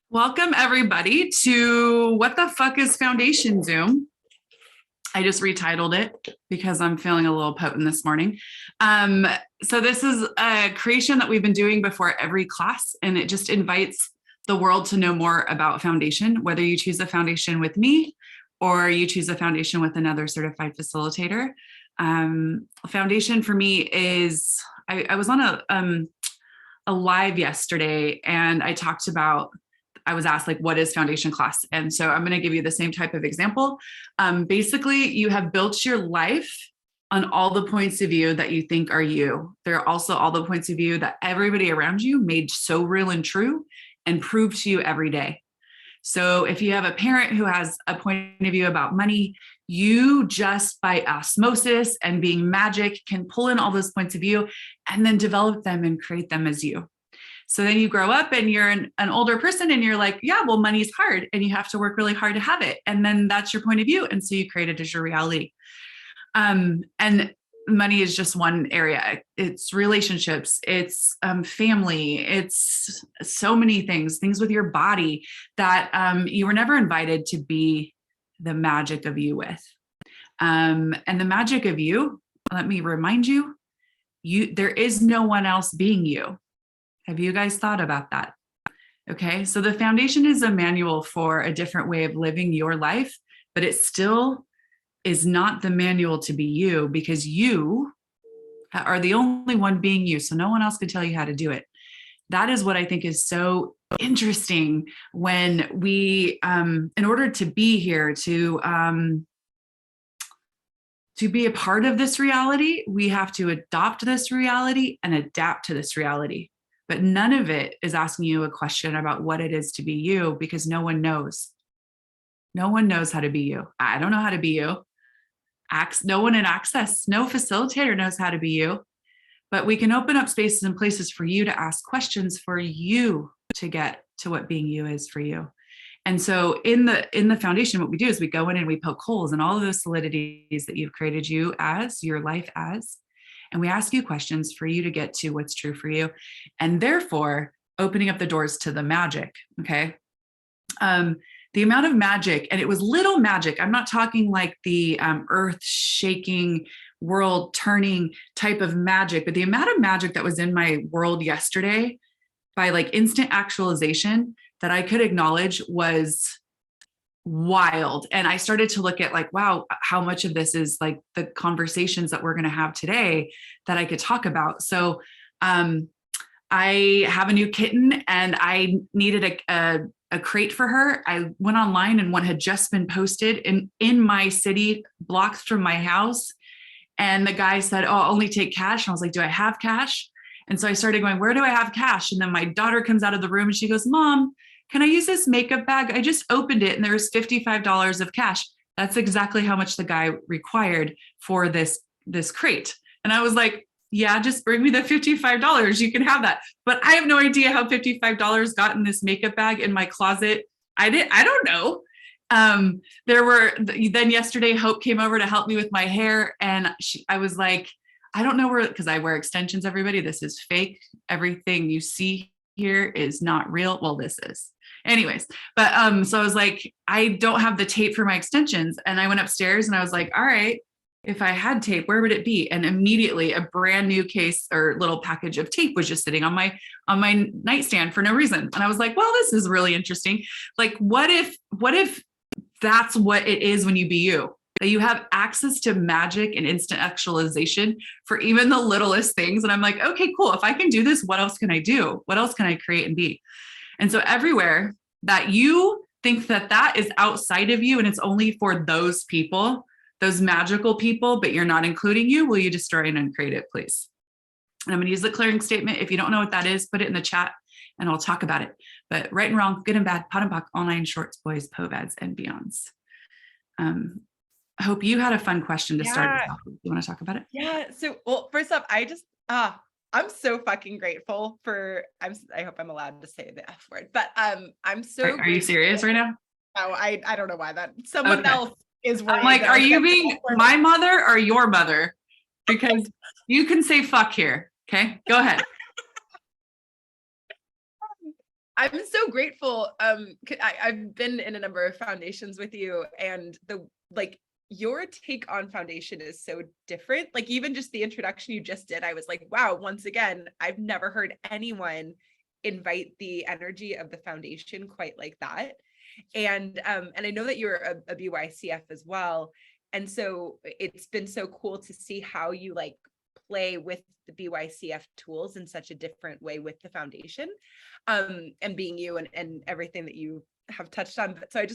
Welcome, everybody, to What the Fuck is Foundation Zoom? I just retitled it because I'm feeling a little potent this morning. So this is a creation that we've been doing before every class, and it just invites the world to know more about foundation, whether you choose a foundation with me or you choose a foundation with another certified facilitator. Foundation for me is, I was on a live yesterday and I was asked, like, what is foundation class? And so I'm going to give you the same type of example. Basically, you have built your life on all the points of view that you think are you. There are also all the points of view that everybody around you made so real and true and prove to you every day. So if you have a parent who has a point of view about money, you just by osmosis and being magic can pull in all those points of view and then develop them and create them as you. So then you grow up and you're an older person and you're like, yeah, well, money's hard and you have to work really hard to have it. And then that's your point of view. And so you create it as your reality. And money is just one area. It's relationships, it's family, it's so many things with your body that you were never invited to be the magic of you with. And the magic of you, let me remind you, there is no one else being you. Have you guys thought about that? Okay, so the foundation is a manual for a different way of living your life, but it still is not the manual to be you, because you are the only one being you. So no one else can tell you how to do it. That is what I think is so interesting when we, in order to be here, to be a part of this reality, we have to adopt this reality and adapt to this reality. But none of it is asking you a question about what it is to be you, because no one knows. No one knows how to be you. I don't know how to be you. No one in Access, no facilitator knows how to be you. But we can open up spaces and places for you to ask questions, for you to get to what being you is for you. And so in the foundation, what we do is we go in and we poke holes in all of those solidities that you've created you as, your life as. And we ask you questions for you to get to what's true for you, and therefore opening up the doors to the magic. Okay. The amount of magic, and it was little magic. I'm not talking like the earth shaking, world turning type of magic, but the amount of magic that was in my world yesterday by like instant actualization that I could acknowledge was wild. And I started to look at like, wow, how much of this is like the conversations that we're going to have today that I could talk about. So I have a new kitten and I needed a crate for her. I went online and one had just been posted in my city, blocks from my house. And the guy said, oh, I'll only take cash. And I was like, do I have cash? And so I started going, where do I have cash? And then my daughter comes out of the room and she goes, Mom, can I use this makeup bag? I just opened it and there was $55 of cash. That's exactly how much the guy required for this crate. And I was like, yeah, just bring me the $55. You can have that. But I have no idea how $55 got in this makeup bag in my closet. I don't know. Then yesterday, Hope came over to help me with my hair. And I was like, I don't know where, because I wear extensions, everybody. This is fake. Everything you see here is not real. Well, this is. Anyways, but so I was like, I don't have the tape for my extensions. And I went upstairs and I was like, all right, if I had tape, where would it be? And immediately a brand new case or little package of tape was just sitting on my nightstand for no reason. And I was like, well, this is really interesting. Like, what if that's what it is when you be you? That you have access to magic and instant actualization for even the littlest things. And I'm like, okay, cool. If I can do this, what else can I do? What else can I create and be? And so everywhere that you think that is outside of you and it's only for those people, those magical people, but you're not including you, will you destroy and uncreate it, please? And I'm going to use the clearing statement. If you don't know what that is, put it in the chat and I'll talk about it. But right and wrong, good and bad, pot and pock, all nine shorts, boys, Poe Gods, and beyonds. I hope you had a fun question to start us off. You want to talk about it? Yeah. So, well, first off, I'm so fucking grateful for, I hope I'm allowed to say the F word, but I'm so Are you serious right now? Oh, I don't know why that someone else is worried. I'm like, are you being my mother or your mother? Because you can say fuck here. Okay, go ahead. I'm so grateful. I've been in a number of foundations with you, and your take on foundation is so different. Like even just the introduction you just did, I was like, wow, once again, I've never heard anyone invite the energy of the foundation quite like that. And I know that you're a BYCF as well. And so it's been so cool to see how you like play with the BYCF tools in such a different way with the foundation, and being you and everything that you have touched on. But so I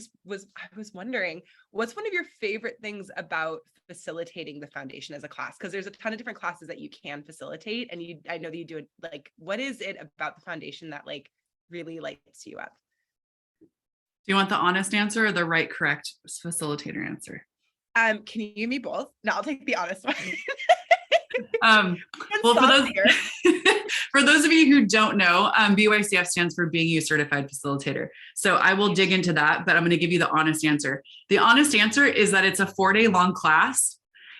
was wondering, what's one of your favorite things about facilitating the foundation as a class? Because there's a ton of different classes that you can facilitate, and I know that you do it. Like, what is it about the foundation that like really lights you up? Do you want the honest answer or the right, correct facilitator answer? Can you give me both? No, I'll take the honest one. Well, for those of you who don't know, BYCF stands for Being You Certified Facilitator. So I will dig into that, but I'm going to give you the honest answer. The honest answer is that it's a 4-day long class.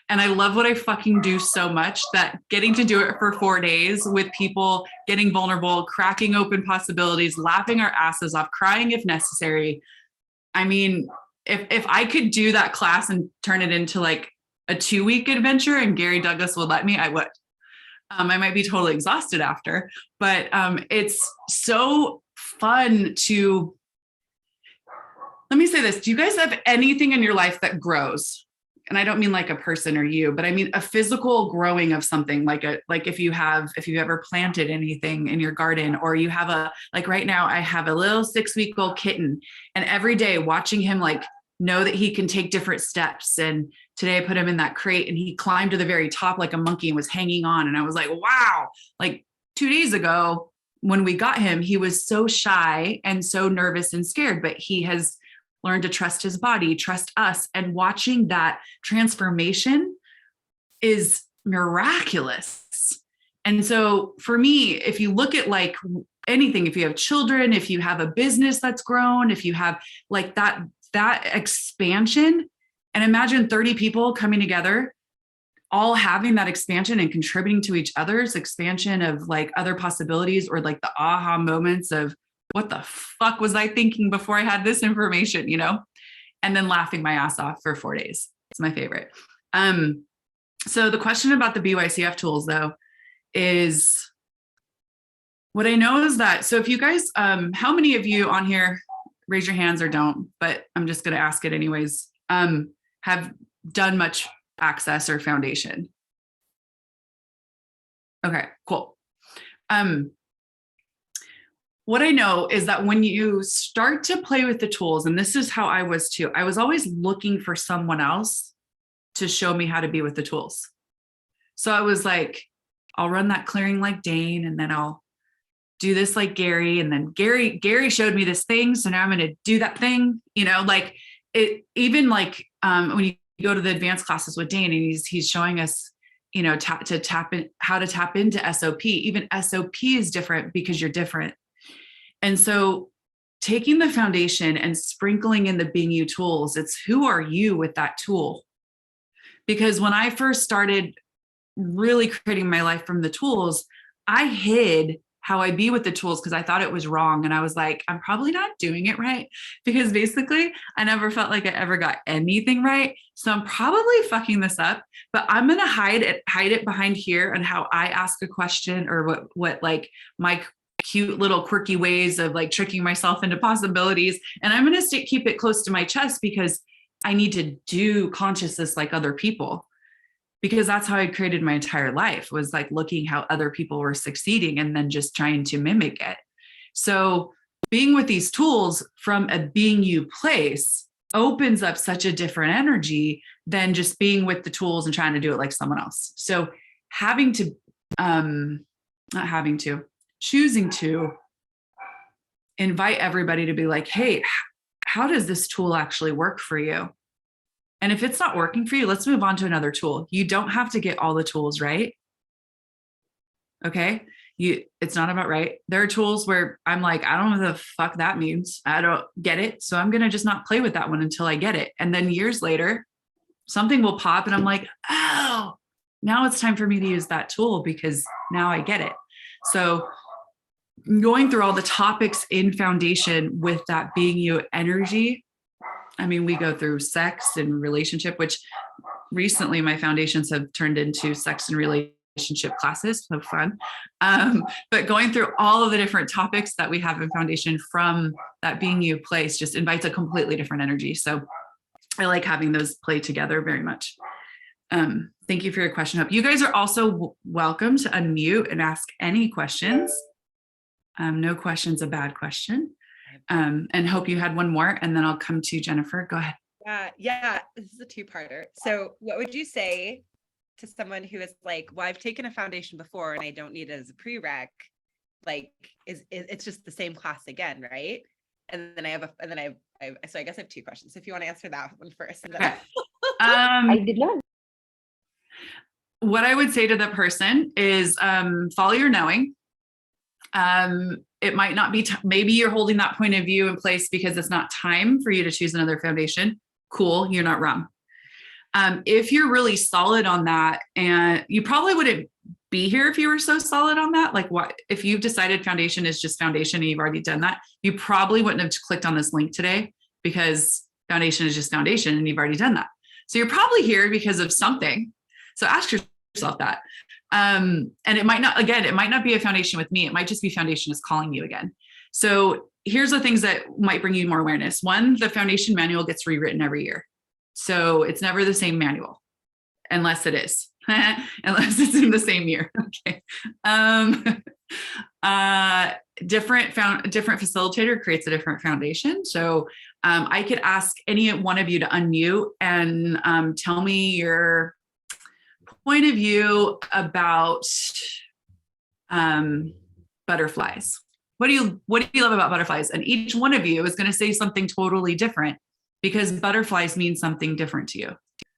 And I love what I fucking do so much that getting to do it for 4 days with people getting vulnerable, cracking open possibilities, laughing our asses off, crying if necessary. I mean, if I could do that class and turn it into like a 2-week adventure and Gary Douglas would let me, I would. I might be totally exhausted after, but it's so fun to, let me say this. Do you guys have anything in your life that grows? And I don't mean like a person or you, but I mean a physical growing of something, like if you ever planted anything in your garden, or you have like right now I have a little 6-week-old kitten, and every day watching him like know that he can take different steps. And today I put him in that crate and he climbed to the very top like a monkey and was hanging on. And I was like, wow, like 2 days ago when we got him, he was so shy and so nervous and scared, but he has learned to trust his body, trust us. And watching that transformation is miraculous. And so for me, if you look at like anything, if you have children, if you have a business that's grown, if you have like that expansion, and imagine 30 people coming together, all having that expansion and contributing to each other's expansion of like other possibilities, or like the aha moments of what the fuck was I thinking before I had this information, and then laughing my ass off for 4 days. It's my favorite. So the question about the BYCF tools though, is what I know is that, so if you guys, how many of you on here, raise your hands or don't, but I'm just going to ask it anyways, have done much access or foundation? Okay, cool. What I know is that when you start to play with the tools, and this is how I was too, I was always looking for someone else to show me how to be with the tools. So I was like, I'll run that clearing like Dane, and then I'll do this like Gary, and then Gary showed me this thing, so now I'm going to do that thing, like it. Even like when you go to the advanced classes with Dane, and he's showing us, how to tap into SOP. Even SOP is different because you're different. And so taking the foundation and sprinkling in the Being You tools, it's who are you with that tool? Because when I first started really creating my life from the tools, I hid how I be with the tools because I thought it was wrong. And I was like, I'm probably not doing it right, because basically I never felt like I ever got anything right. So I'm probably fucking this up, but I'm going to hide it behind here and how I ask a question, or what like my cute little quirky ways of like tricking myself into possibilities. And I'm going to keep it close to my chest because I need to do consciousness like other people, because that's how I created my entire life, was like looking how other people were succeeding and then just trying to mimic it. So being with these tools from a Being You place opens up such a different energy than just being with the tools and trying to do it like someone else. So choosing to invite everybody to be like, hey, how does this tool actually work for you? And if it's not working for you, let's move on to another tool. You don't have to get all the tools right. Okay. It's not about right. There are tools where I'm like, I don't know what the fuck that means. I don't get it. So I'm going to just not play with that one until I get it. And then years later, something will pop and I'm like, oh, now it's time for me to use that tool because now I get it. So going through all the topics in foundation with that being you energy. I mean, we go through sex and relationship, which recently my foundations have turned into sex and relationship classes. So fun. But going through all of the different topics that we have in foundation from that being you place just invites a completely different energy. So I like having those play together very much. Thank you for your question, Hope. You guys are also welcome to unmute and ask any questions. No question's a bad question. And Hope, you had one more, and then I'll come to Jennifer. Go ahead. Yeah, this is a two-parter. So what would you say to someone who is like, well, I've taken a foundation before and I don't need it as a prereq, like it's just the same class again, right? And then so I guess I have two questions. So if you want to answer that one first. And then Okay. I did not. What I would say to the person is follow your knowing. It might not be, maybe you're holding that point of view in place because it's not time for you to choose another foundation. Cool, you're not wrong. If you're really solid on that, and you probably wouldn't be here if you were so solid on that, like what, if you've decided foundation is just foundation and you've already done that, you probably wouldn't have clicked on this link today because foundation is just foundation and you've already done that. So you're probably here because of something. So ask yourself that. And it might not be a foundation with me. It might just be foundation is calling you again. So here's the things that might bring you more awareness. One, the foundation manual gets rewritten every year. So it's never the same manual unless it is, unless it's in the same year. Okay. Different facilitator creates a different foundation. So I could ask any one of you to unmute and tell me your point of view about butterflies. What do you love about butterflies? And each one of you is going to say something totally different because butterflies mean something different to you.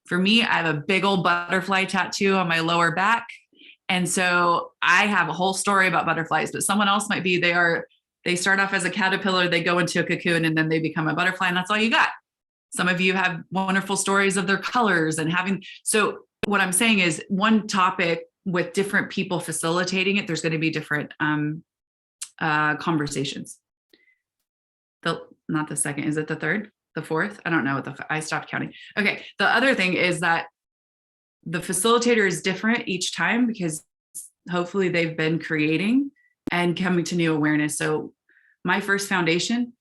For me, I have a big old butterfly tattoo on my lower back. And so I have a whole story about butterflies, but someone else might be, they start off as a caterpillar, they go into a cocoon, and then they become a butterfly, and that's all you got. Some of you have wonderful stories of their colors and so what I'm saying is one topic with different people facilitating it, there's going to be different conversations. Not the second, is it the third, the fourth? I don't know I stopped counting. Okay. The other thing is that the facilitator is different each time because hopefully they've been creating and coming to new awareness. So my first foundation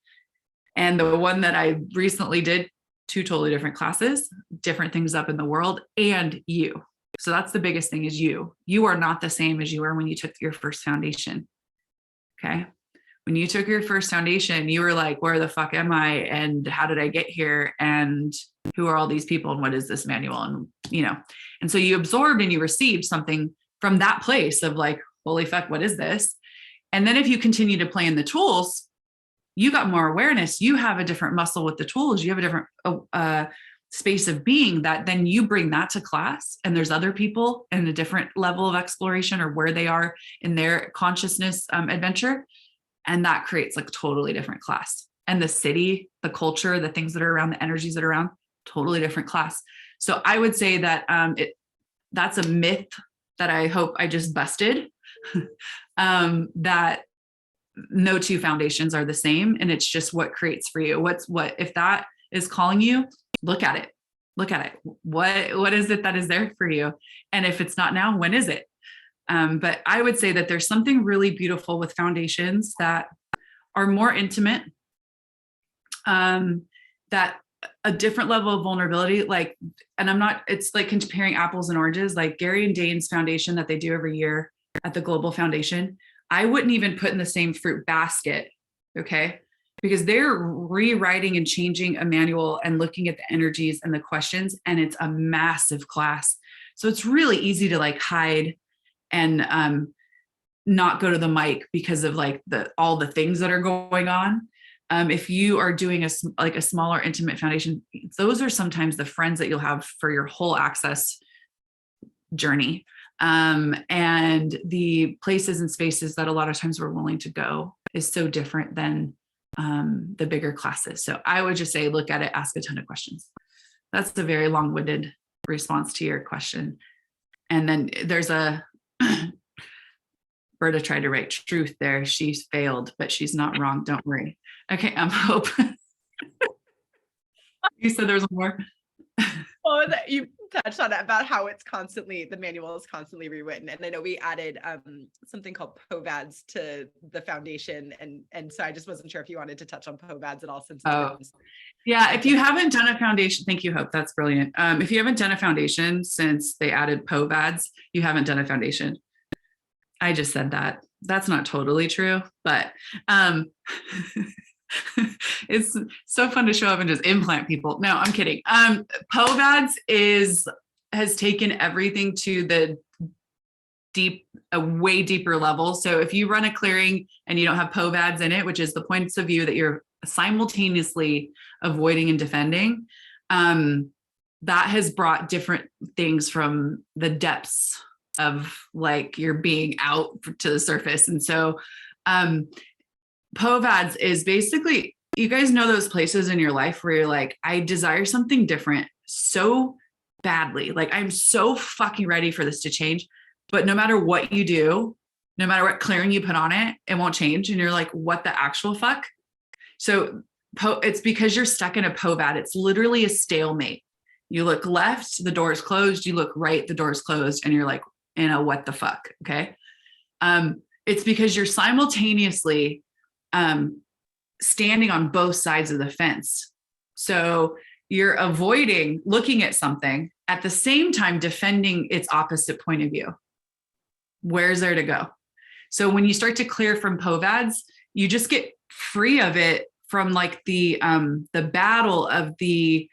and the one that I recently did, two totally different classes, different things up in the world, and you. So that's the biggest thing is you. You are not the same as you were when you took your first foundation. Okay. When you took your first foundation, you were like, where the fuck am I? And how did I get here? And who are all these people? And what is this manual? And, and so you absorbed and you received something from that place of like, holy fuck, what is this? And then if you continue to play in the tools, you got more awareness. You have a different muscle with the tools. You have a different space of being that then you bring that to class. And there's other people in a different level of exploration or where they are in their consciousness adventure. And that creates like a totally different class. And the city, the culture, the things that are around, the energies that are around, totally different class. So I would say that that's a myth that I hope I just busted, that no two foundations are the same. And it's just what creates for you. If that is calling you, look at it. What is it that is there for you? And if it's not now, when is it? But I would say that there's something really beautiful with foundations that are more intimate, that a different level of vulnerability, it's like comparing apples and oranges, like Gary and Dane's foundation that they do every year at the Global Foundation. I wouldn't even put in the same fruit basket. Okay. Because they're rewriting and changing a manual and looking at the energies and the questions, and it's a massive class. So it's really easy to like hide and not go to the mic because of like all the things that are going on. If you are doing a smaller intimate foundation, those are sometimes the friends that you'll have for your whole access journey. And the places and spaces that a lot of times we're willing to go is so different than the bigger classes. So I would just say, look at it, ask a ton of questions. That's a very long-winded response to your question. And then there's a Berta tried to write truth there. She's failed, but she's not wrong. Don't worry. Okay, Hope. You said there's more. Oh, you touched on it about how it's constantly, the manual is constantly rewritten. And I know we added something called Poe Gods to the foundation. And so I just wasn't sure if you wanted to touch on Poe Gods at all since it's yeah, if you haven't done a foundation, thank you, Hope. That's brilliant. If you haven't done a foundation since they added Poe Gods, you haven't done a foundation. I just said that. That's not totally true, but it's so fun to show up and just implant people. No, I'm kidding. Poe Gods has taken everything to the a way deeper level. So if you run a clearing and you don't have Poe Gods in it, which is the points of view that you're simultaneously avoiding and defending, that has brought different things from the depths of like your being out to the surface. And so Poe Gods is basically, you guys know those places in your life where you're like, I desire something different so badly. Like I'm so fucking ready for this to change. But no matter what you do, no matter what clearing you put on it, it won't change. And you're like, what the actual fuck? So it's because you're stuck in a Poe God. It's literally a stalemate. You look left, the door is closed. You look right, the door is closed. And you're like, in a what the fuck, okay? It's because you're simultaneously standing on both sides of the fence. So you're avoiding looking at something at the same time defending its opposite point of view. Where's there to go? So when you start to clear from Poe Gods, you just get free of it from like the battle of the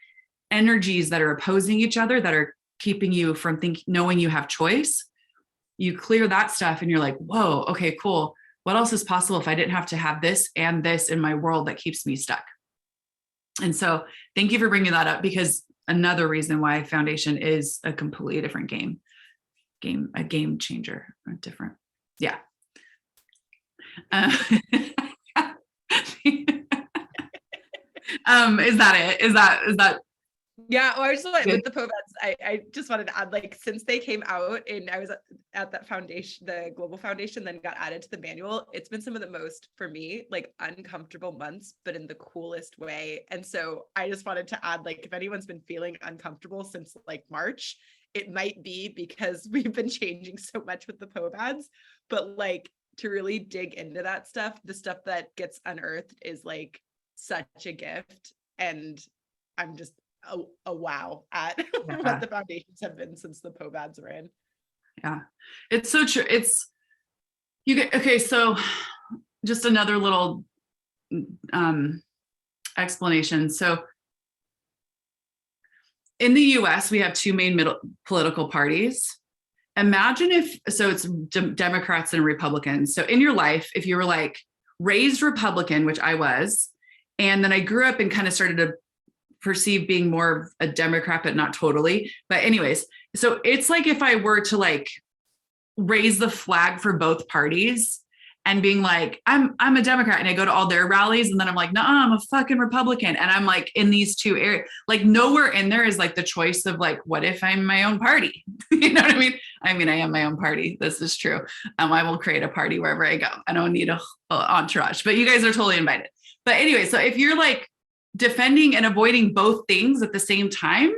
energies that are opposing each other, that are keeping you from knowing you have choice. You clear that stuff and you're like, whoa, okay, cool. What else is possible if I didn't have to have this and this in my world that keeps me stuck? And so thank you for bringing that up, because another reason why foundation is a completely different a game changer, or different. Yeah. Is that it? Is that yeah, well, I just like with the Poe Gods, I just wanted to add, like, since they came out and I was at that foundation, the global foundation, then got added to the manual, it's been some of the most, for me, like uncomfortable months, but in the coolest way. And so I just wanted to add, like, if anyone's been feeling uncomfortable since like March, it might be because we've been changing so much with the Poe Gods, but like to really dig into that stuff, the stuff that gets unearthed is like such a gift. And I'm just a wow at what the foundations have been since the Poe Gods were in. Yeah, it's so true. Okay, so just another little explanation. So in the US, we have two main political parties. Imagine it's Democrats and Republicans. So in your life, if you were like raised Republican, which I was, and then I grew up and kind of started to perceive being more of a Democrat, but not totally. But anyways, so it's like if I were to like raise the flag for both parties and being like, I'm a Democrat, and I go to all their rallies, and then I'm like, no, I'm a fucking Republican. And I'm like in these two areas, like nowhere in there is like the choice of like, what if I'm my own party? You know what I mean? I mean, I am my own party. This is true. I will create a party wherever I go. I don't need a entourage, but you guys are totally invited. But anyway, so if you're like defending and avoiding both things at the same time,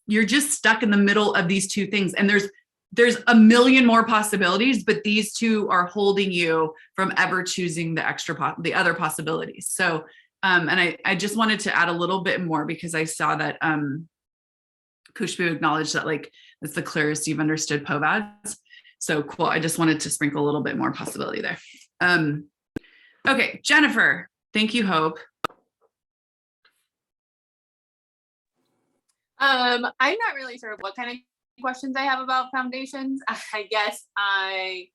you're just stuck in the middle of these two things. And there's a million more possibilities, but these two are holding you from ever choosing the other possibilities. So, and I just wanted to add a little bit more, because I saw that Kushbu acknowledged that like it's the clearest you've understood Poe Gods. So cool. I just wanted to sprinkle a little bit more possibility there. Okay, Jennifer, thank you, Hope. I'm not really sure what kind of questions I have about foundations. I guess I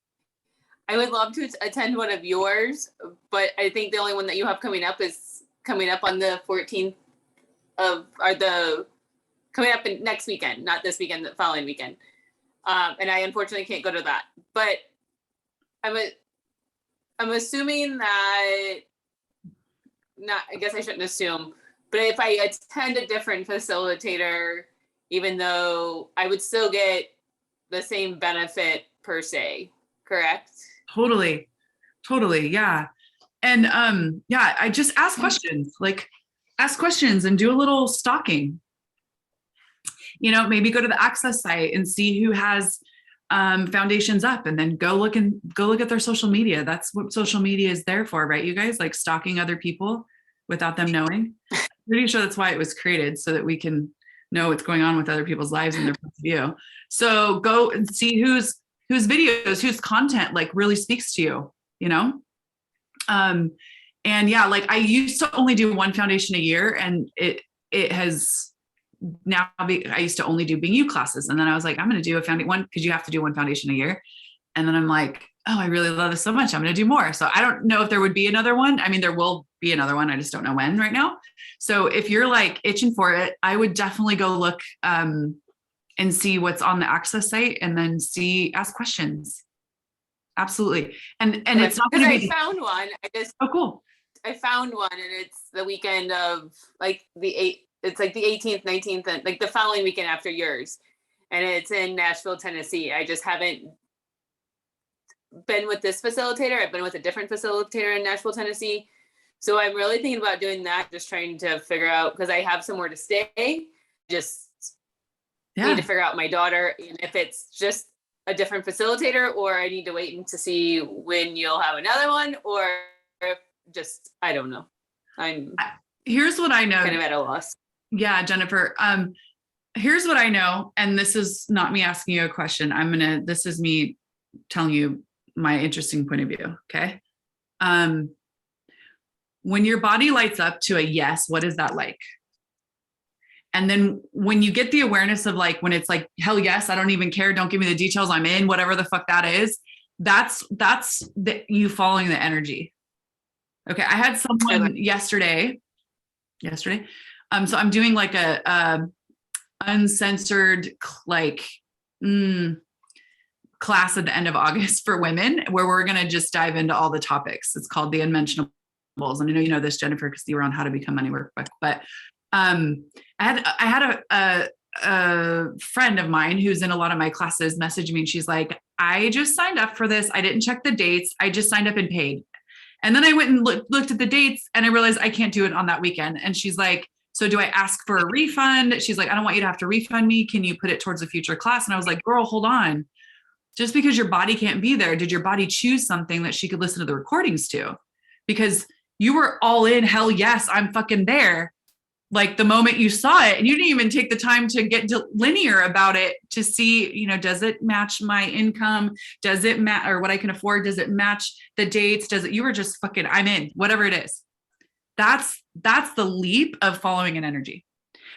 would love to attend one of yours, but I think the only one that you have coming up is coming up on the 14th coming up in next weekend, not this weekend, the following weekend. And I unfortunately can't go to that, but I'm assuming that, I guess I shouldn't assume, but if I attend a different facilitator, even though I would still get the same benefit per se, correct? Totally. Totally. Yeah. And yeah, I just ask questions, like ask questions and do a little stalking. You know, maybe go to the access site and see who has foundations up, and then go look at their social media. That's what social media is there for, right? You guys, like stalking other people without them knowing. I'm pretty sure that's why it was created, so that we can know what's going on with other people's lives and their points of view. So go and see whose videos, whose content like really speaks to you, you know? And yeah, like I used to only do one foundation a year, and it has now I used to only do BU classes. And then I was like, I'm going to do a foundation one, because you have to do one foundation a year. And then I'm like, oh, I really love this so much, I'm going to do more. So I don't know if there would be another one. I mean, there will be another one. I just don't know when right now. So if you're like itching for it, I would definitely go look and see what's on the access site, and then ask questions. Absolutely. And it's not going to be. I found one. Oh, cool. I found one, and it's the weekend of like it's like the 18th, 19th, and like the following weekend after yours. And it's in Nashville, Tennessee. I just haven't been with this facilitator. I've been with a different facilitator in Nashville, Tennessee. So I'm really thinking about doing that, just trying to figure out, because I have somewhere to stay. Just need to figure out my daughter, and if it's just a different facilitator, or I need to wait to see when you'll have another one, or if just, I don't know. Here's what I know. Kind of at a loss. Yeah, Jennifer. Here's what I know, and this is not me asking you a question. This is me telling you my interesting point of view. Okay. When your body lights up to a yes, what is that like? And then when you get the awareness of like, when it's like, hell yes, I don't even care. Don't give me the details. I'm in, whatever the fuck that is. That's you following the energy. Okay. I had someone yesterday. So I'm doing like a uncensored, like, class at the end of August for women, where we're going to just dive into all the topics. It's called the Unmentionables. And I know you know this, Jennifer, because you were on How to Become Money Workbook. But I had a friend of mine who's in a lot of my classes message me, and she's like, I just signed up for this. I didn't check the dates. I just signed up and paid. And then I went and looked at the dates, and I realized I can't do it on that weekend. And she's like, so do I ask for a refund? She's like, I don't want you to have to refund me. Can you put it towards a future class? And I was like, girl, hold on. Just because your body can't be there, did your body choose something that she could listen to the recordings to? Because you were all in, hell yes, I'm fucking there. Like the moment you saw it, and you didn't even take the time to get linear about it to see, you know, does it match my income? Does it match, or what I can afford? Does it match the dates? You were just fucking, I'm in, whatever it is. That's the leap of following an energy.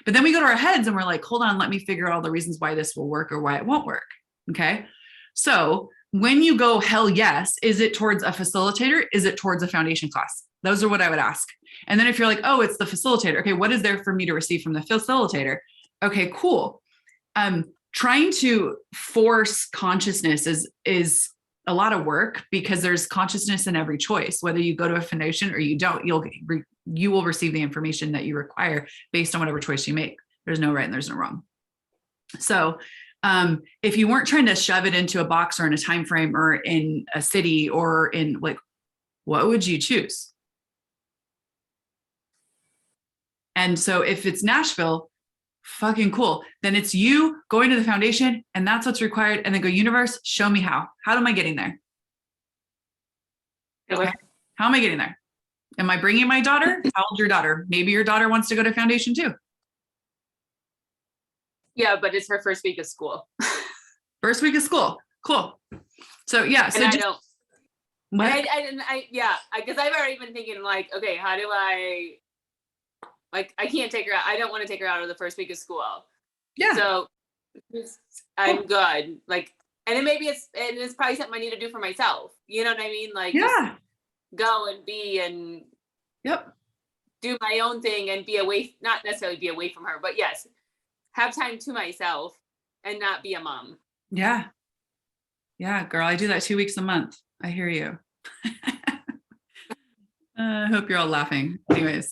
But then we go to our heads and we're like, hold on, let me figure out all the reasons why this will work or why it won't work. Okay. So when you go hell yes, is it towards a facilitator? Is it towards a foundation class? Those are what I would ask. And then if you're like, oh, it's the facilitator. Okay, what is there for me to receive from the facilitator? Okay, cool. Trying to force consciousness is a lot of work, because there's consciousness in every choice. Whether you go to a foundation or you don't, you will receive the information that you require based on whatever choice you make. There's no right and there's no wrong. So if you weren't trying to shove it into a box or in a time frame or in a city or in like, what would you choose? And so if it's Nashville, fucking cool. Then it's you going to the foundation, and that's what's required. And then go, universe, show me how. How am I getting there? Okay. How am I getting there? Am I bringing my daughter? How old's your daughter? Maybe your daughter wants to go to foundation too. Yeah, but it's her first week of school. First week of school. Cool. So yeah. So and I don't. What? Because I've already been thinking like, okay, how do I? Like, I can't take her out. I don't want to take her out of the first week of school. Yeah. So I'm good. Like, and then maybe it's probably something I need to do for myself. You know what I mean? Like, yeah, go and be and do my own thing and be away, not necessarily be away from her, but yes, have time to myself and not be a mom. Yeah. Yeah, girl, I do that 2 weeks a month. I hear you. I hope you're all laughing. Anyways,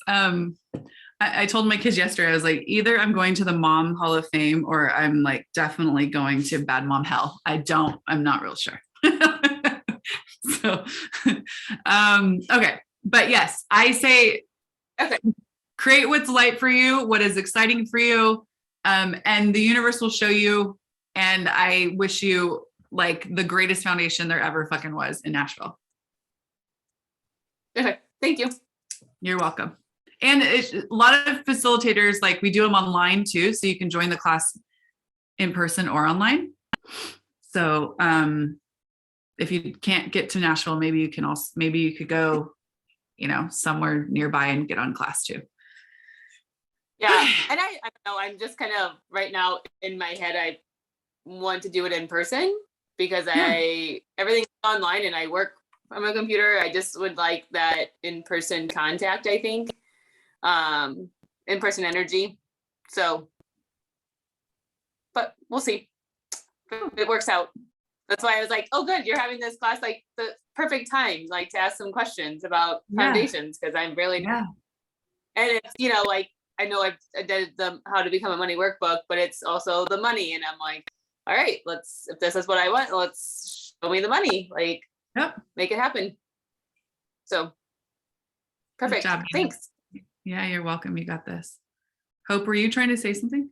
I told my kids yesterday, I was like, either I'm going to the Mom Hall of Fame or I'm like definitely going to Bad Mom Hell. I'm not real sure. So, okay. But yes, I say, Okay. create what's light for you, what is exciting for you. And the universe will show you. And I wish you like the greatest foundation there ever fucking was in Nashville. Okay. Thank you. You're welcome. And a lot of facilitators, like we do them online too. So you can join the class in person or online. So if you can't get to Nashville, maybe you could go, somewhere nearby and get on class too. Yeah. And I don't know, I'm just kind of right now in my head, I want to do it in person because everything's online and I work from a computer. I just would like that in-person contact, I think. In-person energy. So, but we'll see if it works out. That's why I was like, oh, good. You're having this class, like the perfect time, like to ask some questions about foundations. Cause I'm really, and it's, like, I know I did the how to become a money workbook, but it's also the money. And I'm like, all right, if this is what I want, let's show me the money, like make it happen. So perfect. Good job, thanks. Yeah, you're welcome. You got this. Hope, were you trying to say something?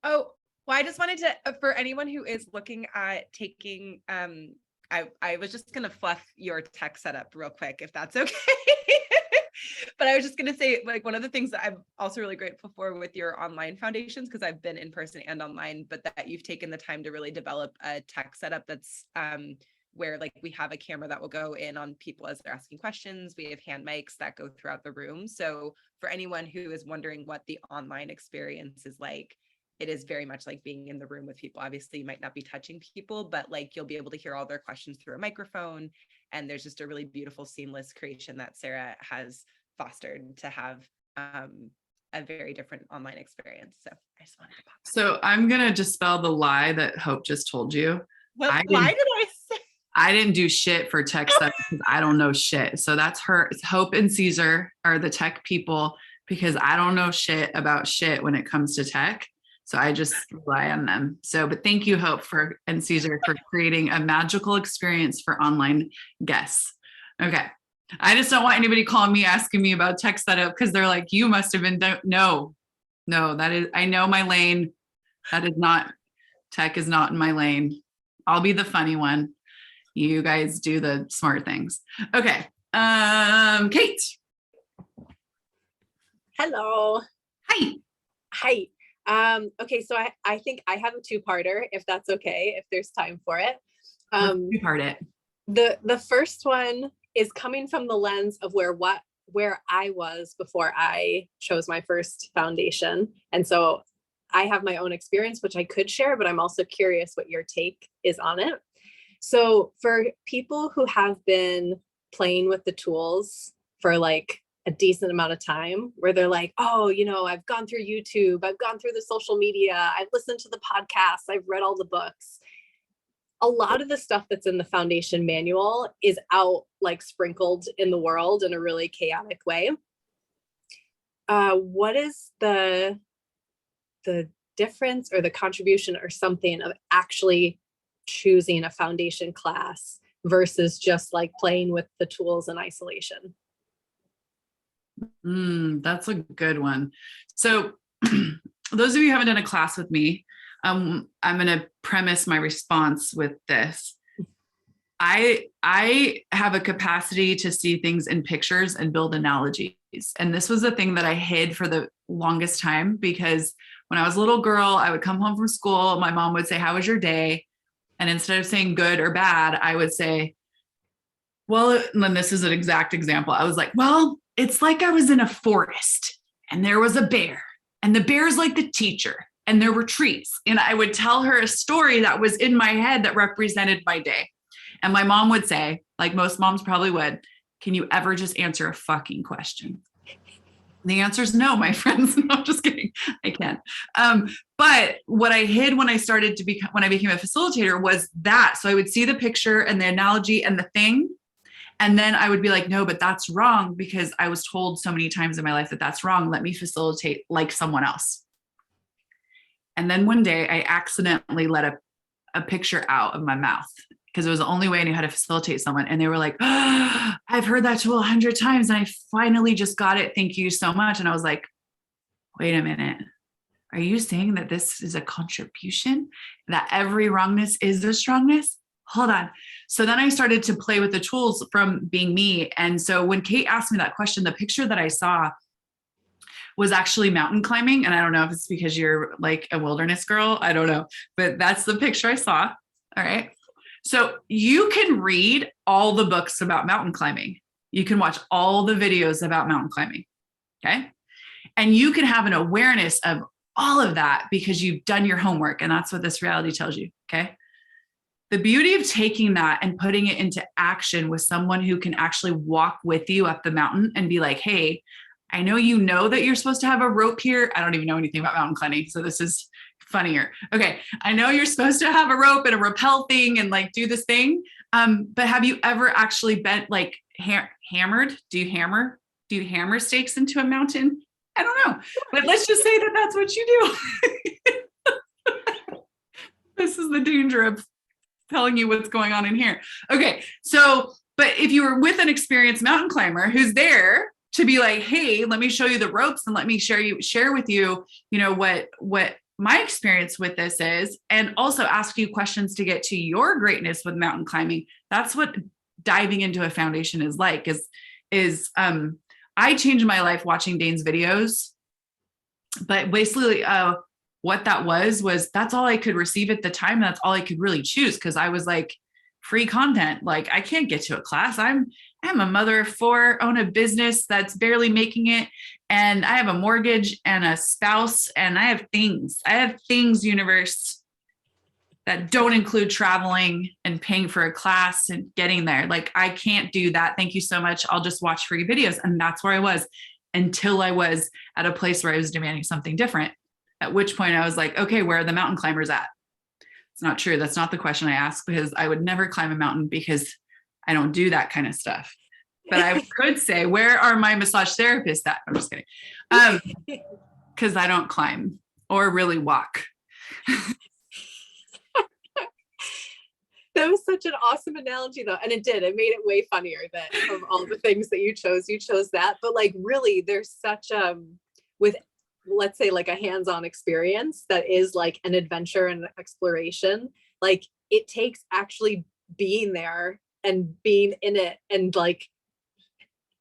Oh, well, I just wanted to, for anyone who is looking at taking, I was just going to fluff your tech setup real quick, if that's okay. But I was just going to say, like, one of the things that I'm also really grateful for with your online foundations, because I've been in person and online, but that you've taken the time to really develop a tech setup that's where like we have a camera that will go in on people as they're asking questions. We have hand mics that go throughout the room. So for anyone who is wondering what the online experience is like, it is very much like being in the room with people. Obviously, you might not be touching people, but like you'll be able to hear all their questions through a microphone. And there's just a really beautiful, seamless creation that Sarah has fostered to have a very different online experience. So I just wanted to pop that. So I'm going to dispel the lie that Hope just told you. What lie did I say? I didn't do shit for tech stuff because I don't know shit. So that's her. Hope and Caesar are the tech people because I don't know shit about shit when it comes to tech. So I just rely on them. So, but thank you, Hope, and Caesar for creating a magical experience for online guests. Okay. I just don't want anybody calling me asking me about tech setup because they're like, you must have been, no, that is, I know my lane. That is not, tech is not in my lane. I'll be the funny one. You guys do the smart things. Okay. Kate. Hello. Hi. Okay, so I think I have a two-parter, if that's okay, if there's time for it. Two-part it. The first one is coming from the lens of where I was before I chose my first foundation. And so I have my own experience, which I could share, but I'm also curious what your take is on it. So for people who have been playing with the tools for like a decent amount of time, where they're like, oh, I've gone through YouTube, I've gone through the social media, I've listened to the podcasts, I've read all the books. A lot of the stuff that's in the foundation manual is out, like sprinkled in the world in a really chaotic way. What is the difference or the contribution or something of actually choosing a foundation class versus just like playing with the tools in isolation? That's a good one. So those of you who haven't done a class with me, I'm going to premise my response with this. I have a capacity to see things in pictures and build analogies. And this was a thing that I hid for the longest time because when I was a little girl, I would come home from school. My mom would say, how was your day? And instead of saying good or bad, I would say, well, and then this is an exact example. I was like, well, it's like I was in a forest and there was a bear and the bear's like the teacher and there were trees. And I would tell her a story that was in my head that represented my day. And my mom would say, like most moms probably would, can you ever just answer a fucking question? The answer is no, my friends. No, I'm just kidding. I can't. But what I hid when I became a facilitator was that. So I would see the picture and the analogy and the thing. And then I would be like, no, but that's wrong because I was told so many times in my life that that's wrong. Let me facilitate like someone else. And then one day I accidentally let a picture out of my mouth because it was the only way I knew how to facilitate someone. And they were like, oh, I've heard that tool 100 times and I finally just got it. Thank you so much. And I was like, wait a minute. Are you saying that this is a contribution, that every wrongness is a strongness? Hold on. So then I started to play with the tools from being me. And so when Kate asked me that question, the picture that I saw was actually mountain climbing. And I don't know if it's because you're like a wilderness girl. I don't know, but that's the picture I saw. All right. So you can read all the books about mountain climbing. You can watch all the videos about mountain climbing. Okay. And you can have an awareness of all of that because you've done your homework. And that's what this reality tells you. Okay. The beauty of taking that and putting it into action with someone who can actually walk with you up the mountain and be like, hey, I know you know that you're supposed to have a rope here. I don't even know anything about mountain climbing, so this is funnier. Okay, I know you're supposed to have a rope and a rappel thing and like do this thing, but have you ever actually been like hammered? Do you hammer stakes into a mountain? I don't know, but let's just say that that's what you do. This is the danger of telling you what's going on in here. Okay, so, but if you were with an experienced mountain climber who's there to be like, hey, let me show you the ropes and let me share with you, you know, what my experience with this is, and also ask you questions to get to your greatness with mountain climbing. That's what diving into a foundation is like, I changed my life watching Dane's videos, but basically what that was that's all I could receive at the time. That's all I could really choose. Because I was like, free content. Like I can't get to a class. I'm a mother of 4, own a business that's barely making it. And I have a mortgage and a spouse and I have things, universe, that don't include traveling and paying for a class and getting there. Like I can't do that. Thank you so much. I'll just watch free videos. And that's where I was until I was at a place where I was demanding something different. At which point I was like, okay, where are the mountain climbers at? It's not true. That's not the question I asked, because I would never climb a mountain because I don't do that kind of stuff. But I could say, where are my massage therapists at? I'm just kidding. Because I don't climb or really walk. That was such an awesome analogy though. And it made it way funnier that of all the things that you chose that. But like really there's such with, let's say, like a hands-on experience that is like an adventure and exploration. Like it takes actually being there and being in it and like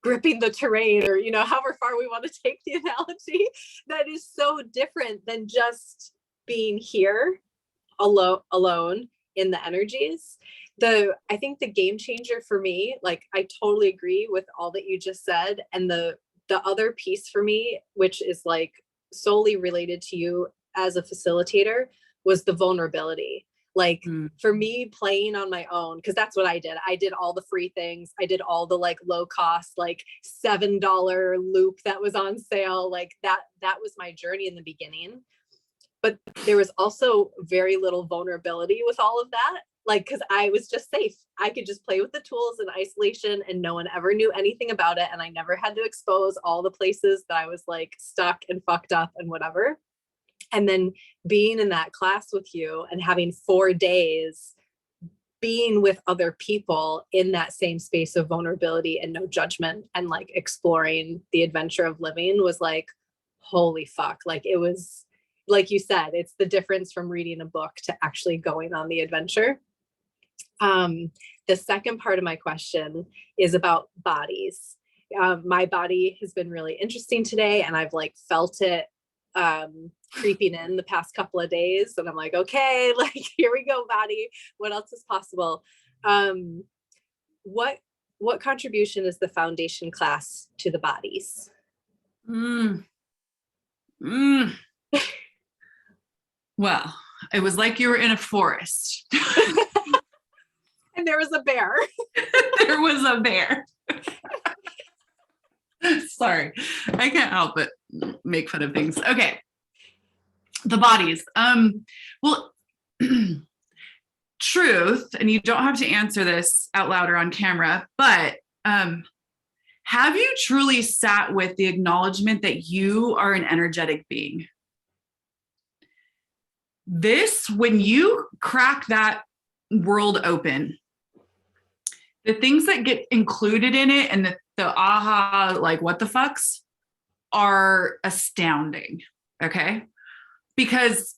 gripping the terrain, or, you know, however far we want to take the analogy, that is so different than just being here alone in the energies. I think the game changer for me, like I totally agree with all that you just said. And the other piece for me, which is like solely related to you as a facilitator, was the vulnerability. Like for me playing on my own, because that's what I did. I did all the free things. I did all the like low cost, like $7 loop that was on sale. Like that was my journey in the beginning. But there was also very little vulnerability with all of that. Like, because I was just safe. I could just play with the tools in isolation and no one ever knew anything about it. And I never had to expose all the places that I was like stuck and fucked up and whatever. And then being in that class with you and having 4 days being with other people in that same space of vulnerability and no judgment and like exploring the adventure of living was like, holy fuck. Like it was, like you said, it's the difference from reading a book to actually going on the adventure. The second part of my question is about bodies. My body has been really interesting today and I've like felt it creeping in the past couple of days. And I'm like, okay, like, here we go, body. What else is possible? What contribution is the foundation class to the bodies? Well, it was like you were in a forest. And there was a bear. There was a bear. Sorry, I can't help but make fun of things. Okay. The bodies. Well, truth, and you don't have to answer this out loud or on camera, but have you truly sat with the acknowledgement that you are an energetic being? This, when you crack that world open The things that get included in it and the aha, like what the fucks are astounding. Okay. Because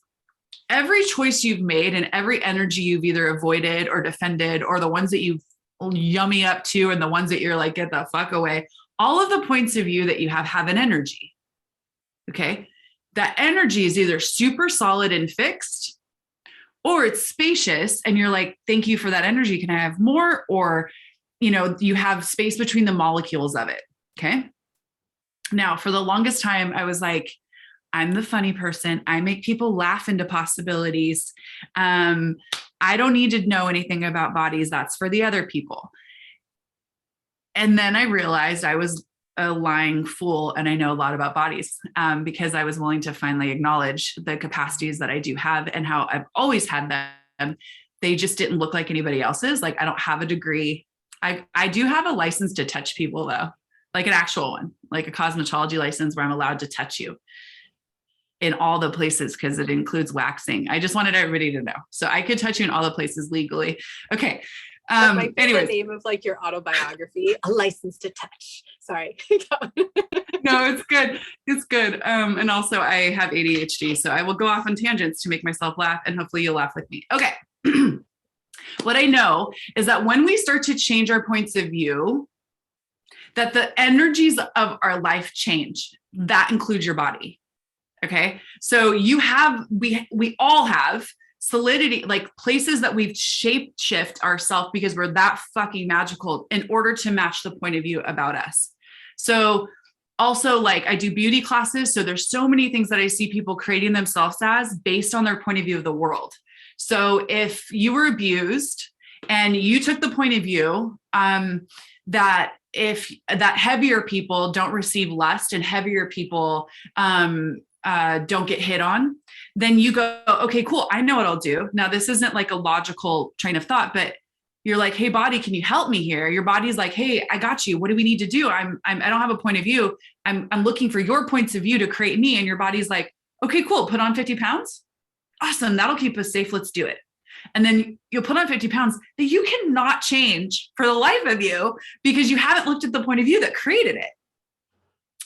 every choice you've made and every energy you've either avoided or defended, or the ones that you've yummy up to and the ones that you're like, get the fuck away, all of the points of view that you have an energy. Okay. That energy is either super solid and fixed, or it's spacious and you're like, thank you for that energy. Can I have more? Or, you have space between the molecules of it. Okay. Now, for the longest time, I was like, I'm the funny person. I make people laugh into possibilities. I don't need to know anything about bodies. That's for the other people. And then I realized I was a lying fool and I know a lot about bodies, because I was willing to finally acknowledge the capacities that I do have and how I've always had them. They just didn't look like anybody else's. Like, I don't have a degree. I do have a license to touch people though, like an actual one, like a cosmetology license where I'm allowed to touch you in all the places, because it includes waxing. I just wanted everybody to know. So I could touch you in all the places legally. Okay. Anyways, the name of like your autobiography, A License to Touch. Sorry. No, it's good. It's good. And also I have ADHD, so I will go off on tangents to make myself laugh, and hopefully you'll laugh with me. Okay. What I know is that when we start to change our points of view, that the energies of our life change. That includes your body. Okay. So we all have solidity, like places that we've shift ourselves because we're that fucking magical in order to match the point of view about us. So also, like, I do beauty classes. So there's so many things that I see people creating themselves as based on their point of view of the world. So if you were abused and you took the point of view that heavier people don't receive lust and heavier people don't get hit on, then you go, okay, cool. I know what I'll do. Now, this isn't like a logical train of thought, but you're like, hey, body, can you help me here? Your body's like, hey, I got you. What do we need to do? I don't have a point of view. I'm looking for your points of view to create me. And your body's like, okay, cool. Put on 50 pounds. Awesome. That'll keep us safe. Let's do it. And then you'll put on 50 pounds that you cannot change for the life of you because you haven't looked at the point of view that created it.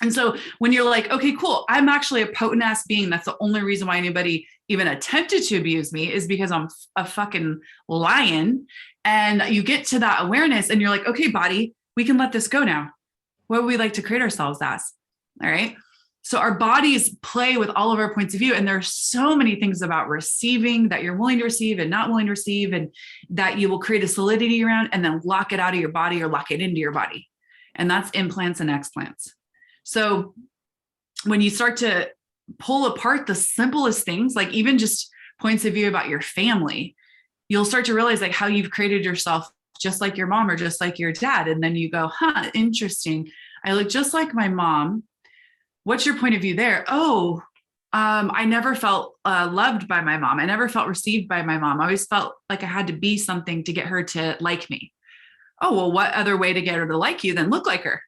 And so when you're like, okay, cool, I'm actually a potent ass being. That's the only reason why anybody even attempted to abuse me, is because I'm a fucking lion. And you get to that awareness and you're like, okay, body, we can let this go now. What would we like to create ourselves as? All right. So our bodies play with all of our points of view. And there's so many things about receiving that you're willing to receive and not willing to receive, and that you will create a solidity around and then lock it out of your body or lock it into your body. And that's implants and explants. So when you start to pull apart the simplest things, like even just points of view about your family, you'll start to realize like how you've created yourself just like your mom or just like your dad. And then you go, huh, interesting. I look just like my mom. What's your point of view there? Oh, I never felt loved by my mom. I never felt received by my mom. I always felt like I had to be something to get her to like me. Oh, well, what other way to get her to like you than look like her?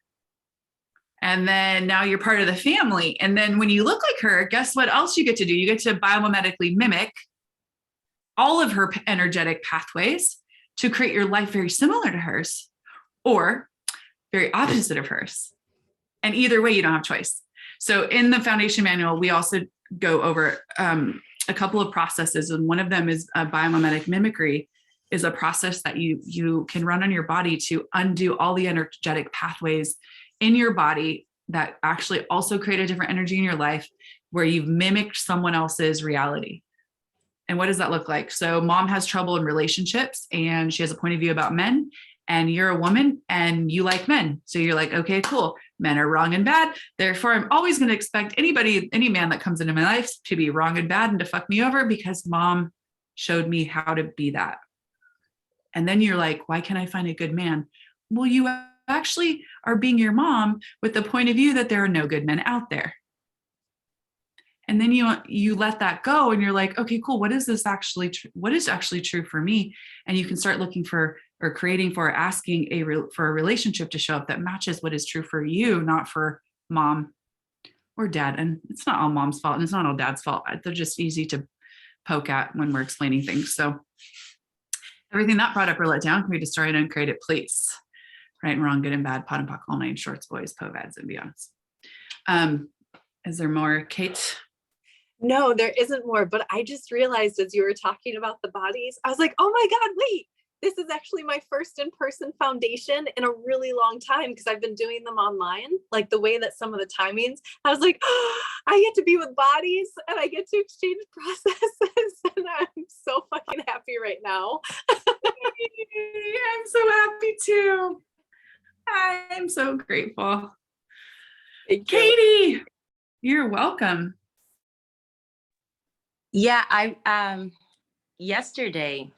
And then now you're part of the family. And then when you look like her, guess what else you get to do? You get to biomimetically mimic all of her energetic pathways to create your life very similar to hers or very opposite of hers. And either way, you don't have choice. So in the foundation manual, we also go over a couple of processes. And one of them is biomimetic mimicry, is a process that you can run on your body to undo all the energetic pathways in your body that actually also create a different energy in your life, where you've mimicked someone else's reality. And what does that look like? So mom has trouble in relationships and she has a point of view about men, and you're a woman and you like men. So you're like, okay, cool. Men are wrong and bad. Therefore, I'm always going to expect any man that comes into my life to be wrong and bad and to fuck me over because mom showed me how to be that. And then you're like, why can't I find a good man? Well, you actually are being your mom with the point of view that there are no good men out there. And then you let that go and you're like, okay, cool. What is this actually? What is actually true for me? And you can start looking for or creating for asking for a relationship to show up that matches what is true for you, not for mom or dad. And it's not all mom's fault and it's not all dad's fault. They're just easy to poke at when we're explaining things. So Everything that brought up or let down can be destroyed and created, please. Right and wrong, good and bad, pot and pock, all nine shorts, boys, Poe Gods, and beyonds. Is there more, Kate? No, there isn't more, but I just realized as you were talking about the bodies, I was like, oh my God, wait, this is actually my first in-person foundation in a really long time because I've been doing them online, like the way that some of the timings, I was like, oh, I get to be with bodies and I get to exchange processes and I'm so fucking happy right now. I'm so happy too. I'm so grateful. Thank you. Katie, you're welcome. Yeah, I yesterday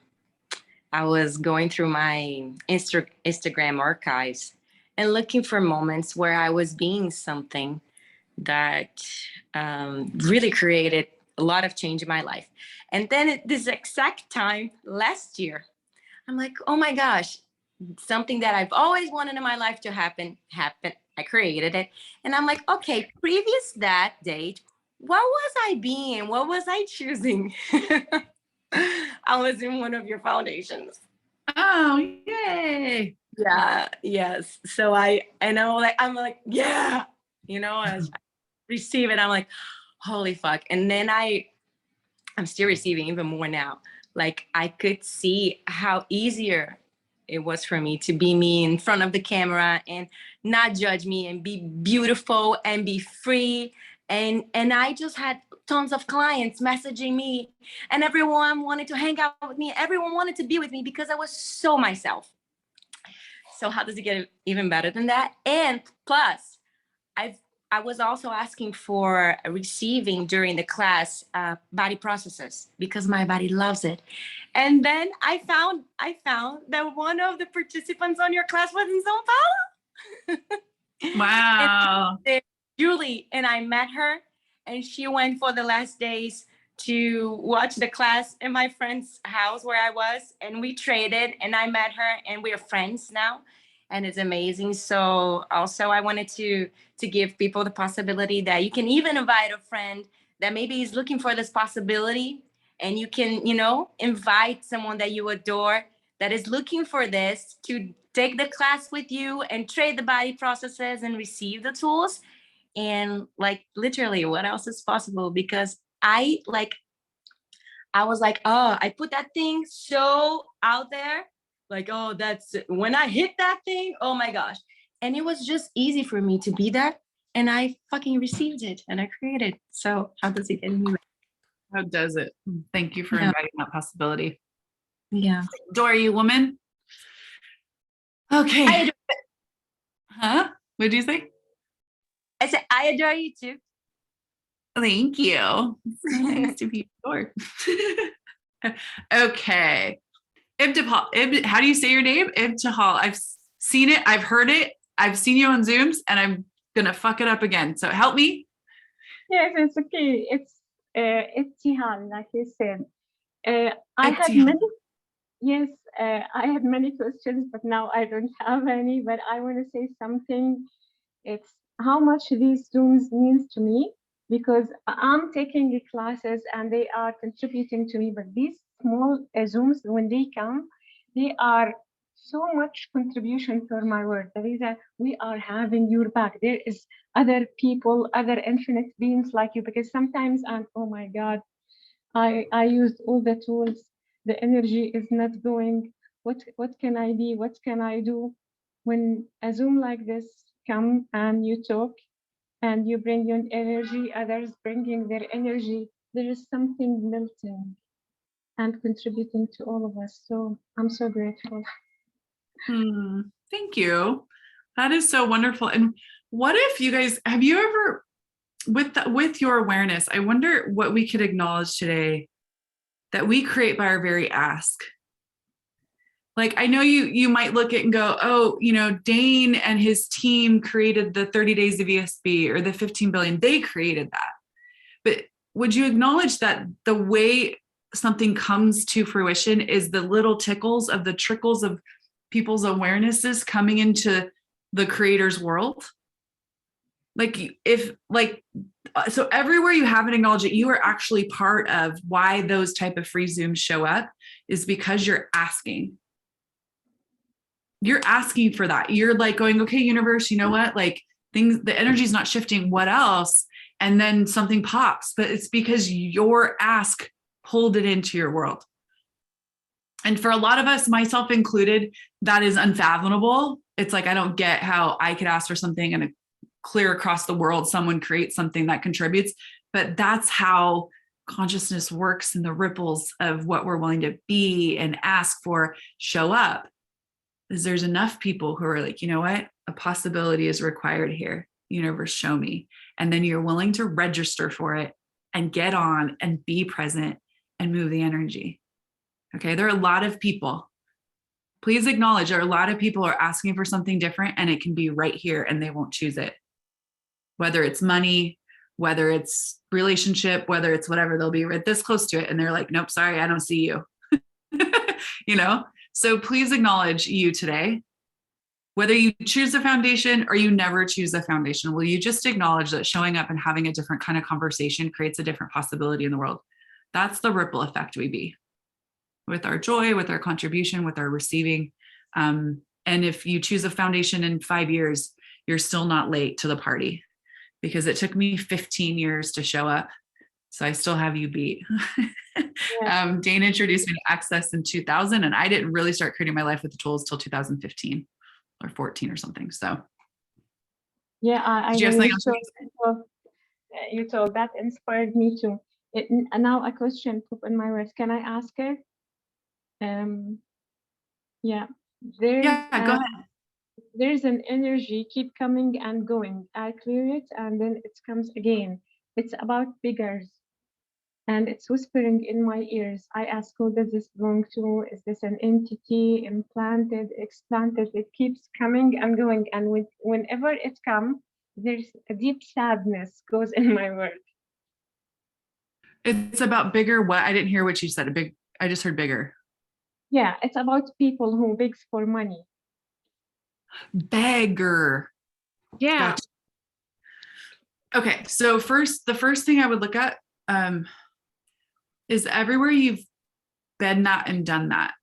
I was going through my Instagram archives and looking for moments where I was being something that really created a lot of change in my life. And then at this exact time last year, I'm like, oh my gosh, something that I've always wanted in my life to happen happened. I created it. And I'm like, okay, previous that date, what was I being? What was I choosing? I was in one of your foundations. Oh, yay. Yeah, yes. So I know, like, I'm like, yeah, as I receive it, I'm like, holy fuck. And then I'm still receiving even more now. Like I could see how easier it was for me to be me in front of the camera and not judge me and be beautiful and be free. And I just had tons of clients messaging me and everyone wanted to hang out with me. Everyone wanted to be with me because I was so myself. So how does it get even better than that? And plus, I was also asking for receiving during the class body processes because my body loves it. And then I found that one of the participants on your class was in São Paulo. Wow. And Julie, and I met her and she went for the last days to watch the class in my friend's house where I was, and we traded and I met her and we're friends now. And it's amazing. So also I wanted to give people the possibility that you can even invite a friend that maybe is looking for this possibility, and you can, invite someone that you adore that is looking for this to take the class with you and trade the body processes and receive the tools. And like literally what else is possible? Because I was like, oh, I put that thing so out there. Like, oh, that's when I hit that thing. Oh my gosh. And it was just easy for me to be that. And I fucking received it and I created. So how does it get any better? How does it? Thank you for inviting that possibility. Yeah. Dora, you woman? Okay. Huh? What did you say? I said, I adore you too. Thank you. It's so nice to be adored. Okay. Ibtihal. How do you say your name? Ibtihal. I've seen it. I've heard it. I've seen you on Zooms, and I'm gonna fuck it up again. So help me. Yes, it's okay. It's Ibtihal, like you said. I had Ibtihal. many. Yes, I had many questions, but now I don't have any. But I want to say something. It's how much these Zooms means to me, because I'm taking the classes and they are contributing to me. But these small Zooms, when they come, they are so much contribution for my work. That is that we are having your back. There is other people, other infinite beings like you, because sometimes oh my God, I used all the tools. The energy is not going. What can I be? What can I do? When a Zoom like this come and you talk and you bring your energy, others bringing their energy, there is something melting and contributing to all of us. So I'm so grateful. Thank you. That is so wonderful. And what if you guys, have you ever, with your awareness, I wonder what we could acknowledge today that we create by our very ask. Like, I know you might look at and go, oh, Dane and his team created the 30 days of ESB or the 15 billion, they created that. But would you acknowledge that the way something comes to fruition is the little tickles of the trickles of people's awarenesses coming into the creator's world? So everywhere you haven't acknowledged it, you are actually part of why those type of free Zooms show up, is because you're asking. You're asking for that. You're like going, okay, universe, you know what? Like the energy's not shifting. What else? And then something pops, but it's because your ask pulled it into your world. And for a lot of us, myself included, that is unfathomable. It's like, I don't get how I could ask for something and clear across the world, someone creates something that contributes. But that's how consciousness works, and the ripples of what we're willing to be and ask for show up. Is there's enough people who are like, you know what? A possibility is required here. Universe, show me. And then you're willing to register for it and get on and be present and move the energy. Okay. There are a lot of people. Please acknowledge there are a lot of people who are asking for something different, and it can be right here and they won't choose it. Whether it's money, whether it's relationship, whether it's whatever, they'll be right this close to it. And they're like, nope, sorry, I don't see you. You know? So please acknowledge you today. Whether you choose a foundation or you never choose a foundation, will you just acknowledge that showing up and having a different kind of conversation creates a different possibility in the world? That's the ripple effect we be with our joy, with our contribution, with our receiving. And if you choose a foundation in 5 years, you're still not late to the party, because it took me 15 years to show up. So I still have you beat. Yeah. Dane introduced me to Access in 2000, and I didn't really start creating my life with the tools till 2015 or 14 or something. So Yeah, I did you have know something else? you told that inspired me too. Now a question pop in my words. Can I ask it? Yeah, there's Yeah, go ahead. there's an energy keep coming and going. I clear it and then it comes again. It's about beggars, and it's whispering in my ears. I ask, who does this belong to? Is this an entity, implanted, explanted? It keeps coming and going, and whenever it comes, there's a deep sadness goes in my world. It's about bigger what? I didn't hear what you said. I just heard bigger. Yeah, it's about people who begs for money. Beggar. Yeah. Gotcha. Okay, so the first thing I would look at is everywhere you've been that and done that.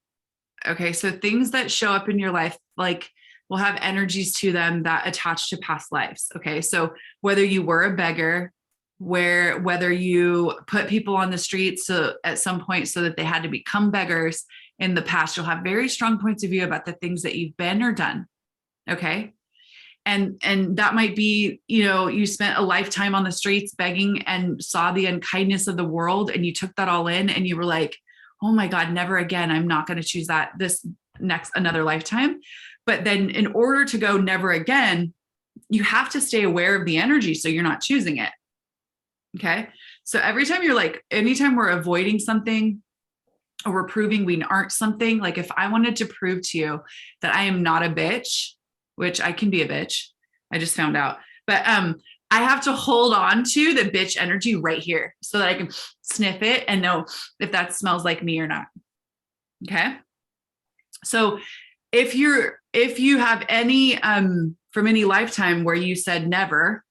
Okay, so things that show up in your life, like, will have energies to them that attach to past lives. Okay, so whether you were a beggar, whether you put people on the streets so at some point so that they had to become beggars in the past, you'll have very strong points of view about the things that you've been or done. Okay. And that might be, you spent a lifetime on the streets begging and saw the unkindness of the world, and you took that all in and you were like, oh my God, never again. I'm not going to choose that another lifetime. But then in order to go never again, you have to stay aware of the energy so you're not choosing it. Okay. So anytime we're avoiding something or we're proving we aren't something, like if I wanted to prove to you that I am not a bitch, which I can be a bitch, I just found out, but I have to hold on to the bitch energy right here so that I can sniff it and know if that smells like me or not. Okay. So if you have any, from any lifetime where you said never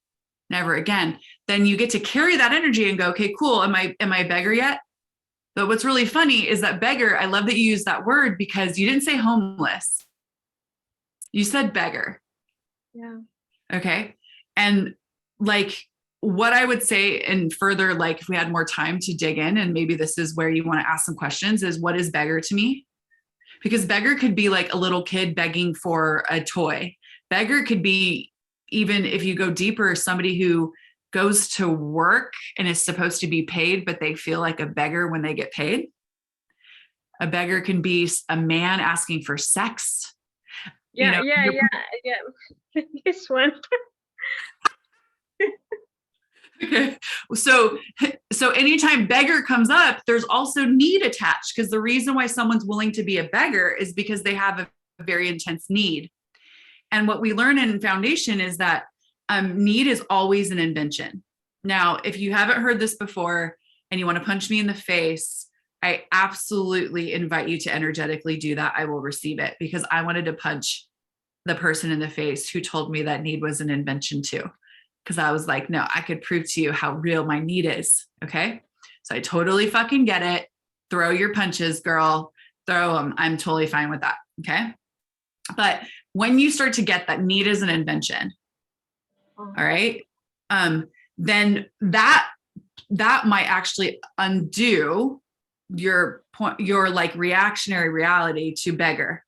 again, then you get to carry that energy and go, okay, cool. Am I a beggar yet? But what's really funny is that beggar, I love that you use that word, because you didn't say homeless. You said beggar. Yeah. Okay. And like what I would say, and further, like if we had more time to dig in, and maybe this is where you want to ask some questions, is what is beggar to me? Because beggar could be like a little kid begging for a toy. Beggar could be, even if you go deeper, somebody who goes to work and is supposed to be paid, but they feel like a beggar when they get paid. A beggar can be a man asking for sex. Yeah. This one. Okay. So anytime beggar comes up, there's also need attached, because the reason why someone's willing to be a beggar is because they have a very intense need. And what we learn in foundation is that need is always an invention. Now, if you haven't heard this before and you want to punch me in the face, I absolutely invite you to energetically do that. I will receive it, because I wanted to punch the person in the face who told me that need was an invention too. because I was like, no, I could prove to you how real my need is. Okay. So I totally fucking get it. Throw your punches, girl. Throw them. I'm totally fine with that. Okay. But when you start to get that need is an invention, all right, then that might actually undo your point, your like reactionary reality to beggar,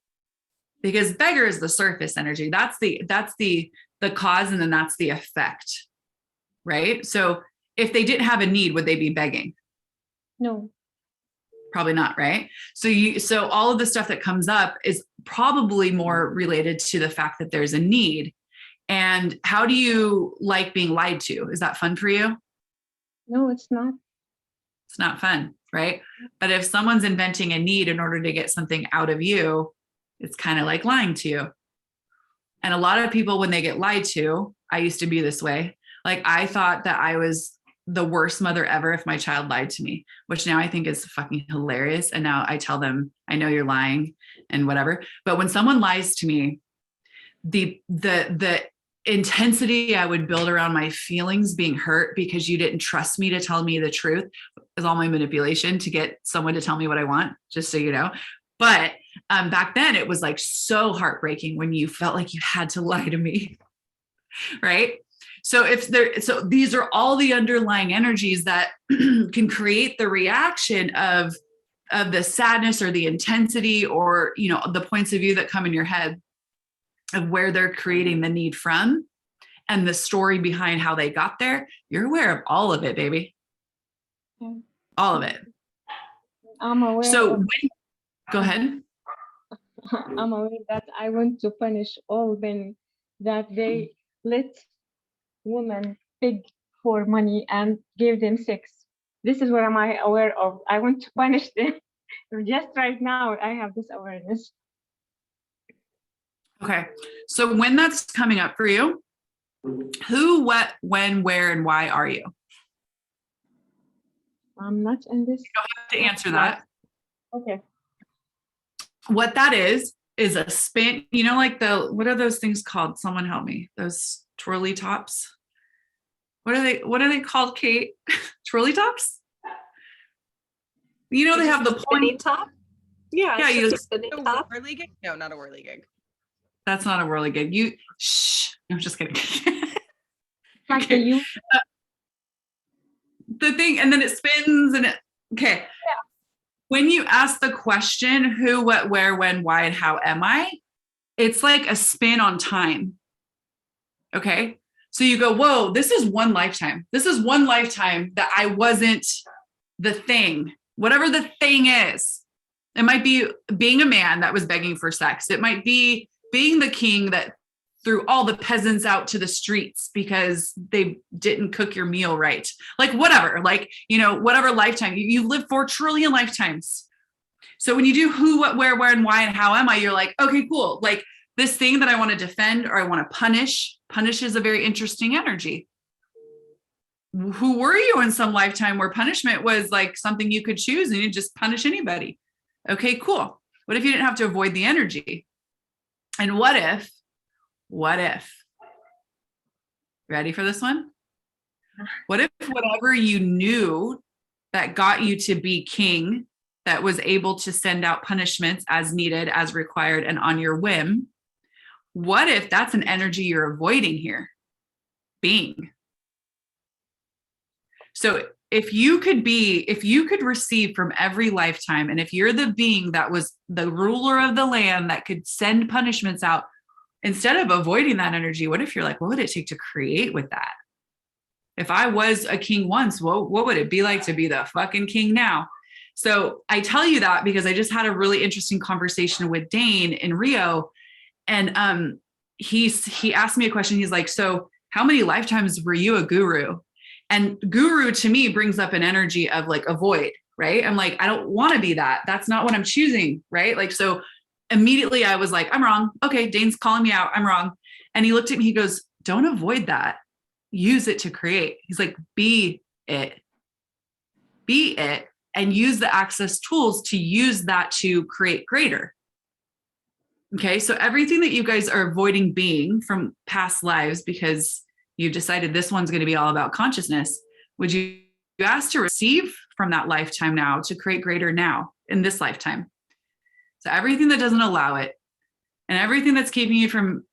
because beggar is the surface energy. That's the cause, and then that's the effect, right? So if they didn't have a need, would they be begging? No. Probably not, right? So all of the stuff that comes up is probably more related to the fact that there's a need. And how do you like being lied to? Is that fun for you? No, it's not. It's not fun, right? But if someone's inventing a need in order to get something out of you, it's kind of like lying to you. And a lot of people, when they get lied to, I used to be this way. Like, I thought that I was the worst mother ever if my child lied to me, which now I think is fucking hilarious. And now I tell them, I know you're lying and whatever. But when someone lies to me, the intensity I would build around my feelings being hurt because you didn't trust me to tell me the truth is all my manipulation to get someone to tell me what I want, just so you know. But back then it was like so heartbreaking when you felt like you had to lie to me, right? So these are all the underlying energies that can create the reaction of the sadness or the intensity, or, you know, the points of view that come in your head of where they're creating the need from and the story behind how they got there. You're aware of all of it, baby. Okay. All of it. I'm aware. So go ahead. I'm aware that I want to punish all men that they let women beg for money and give them sex. This is what am I aware of. I want to punish them. Just right now, I have this awareness. Okay. So when that's coming up for you, who, what, when, where, and why are you? I'm not in this. You don't have to answer that. Okay. What that is a spin, you know, like what are those things called? Someone help me. Those twirly tops. What are they called, Kate? Twirly tops? You know, they have the spinning top. Yeah. Yeah, it's just a spinning A top. whirligig? No, not a whirligig. That's not a whirligig. You shh. I'm just kidding. Like Okay. you. The thing, and then it spins and it. Okay. Yeah. When you ask the question, who, what, where, when, why, and how am I? It's like a spin on time. Okay. So you go, whoa, this is one lifetime. This is one lifetime that I wasn't the thing, whatever the thing is. It might be being a man that was begging for sex. It might be being the king that threw all the peasants out to the streets because they didn't cook your meal right. Like whatever, like, you know, whatever lifetime you live 4 trillion lifetimes. So when you do who, what, where, and why, and how am I, you're like, okay, cool. Like this thing that I want to defend or I want to punish is a very interesting energy. Who were you in some lifetime where punishment was like something you could choose and you just punish anybody? Okay, cool. What if you didn't have to avoid the energy? And what if, ready for this one? What if whatever you knew that got you to be king, that was able to send out punishments as needed, as required, and on your whim, what if that's an energy you're avoiding here? Being. So if you could receive from every lifetime, and if you're the being that was the ruler of the land that could send punishments out, instead of avoiding that energy, what if you're like, what would it take to create with that? If I was a king once, what would it be like to be the fucking king now? So I tell you that because I just had a really interesting conversation with Dane in Rio. And he asked me a question. He's like, so how many lifetimes were you a guru? And guru to me brings up an energy of like avoid, right? I'm like, I don't want to be that. That's not what I'm choosing, right? Like, so immediately I was like, I'm wrong. Okay, Dane's calling me out. I'm wrong. And he looked at me, he goes, don't avoid that. Use it to create. He's like, be it, and use the access tools to use that to create greater. Okay, so everything that you guys are avoiding being from past lives because You've decided this one's going to be all about consciousness. Would you ask to receive from that lifetime now to create greater now in this lifetime? So everything that doesn't allow it and everything that's keeping you from